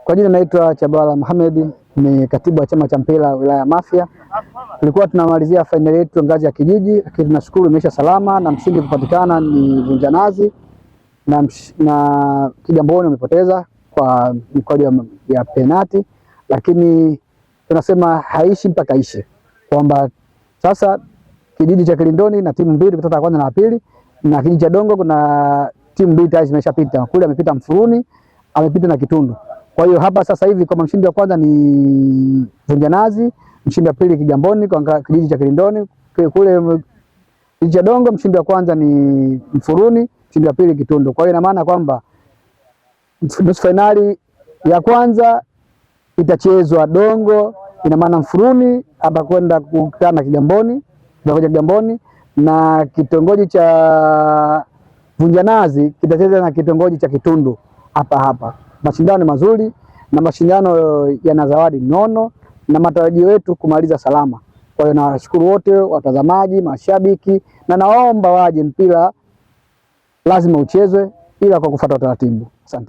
Kwa jina naitwa Chabala Mohamed, ni katibu wa chama cha mpira wilaya Mafia. Tulikuwa tunamalizia fainali yetu ngazi ya kijiji, lakini tunashukuru imeisha salama na mshindi kupatikana ni Vunjanazi na Kigamboni wamepoteza kwa mikwaju ya penati, lakini tunasema haishi mpaka ishe, kwamba sasa kijiji cha Kilindoni na timu mbili kutoka kwanza na pili, na kijiji cha Dongo kuna timu mbili tayari zimeshapita. Kule amepita Mfuruni, amepita na Kitundu. Kwa hiyo hapa sasa hivi kama mshindi wa kwanza ni Vunjanazi, mshindi wa pili Kigamboni kwa kijiji cha Kilindoni. Kule kijiji cha Dongo mshindi wa kwanza ni Mfuruni, mshindi wa pili Kitundu. Kwa hiyo ina maana kwamba nusu finali ya kwanza itachezwa Dongo, ina maana Mfuruni atakwenda kukutana na Kigamboni, na kitongoji cha Vunjanazi kitacheza na kitongoji cha Kitundu hapa. Mashindano ni mazuri na mashindano yana zawadi nono na matarajio yetu kumaliza salama. Kwa hiyo nawashukuru wote watazamaji, mashabiki, na naomba waje, mpira lazima uchezwe ila kwa kufuata taratibu. Asante.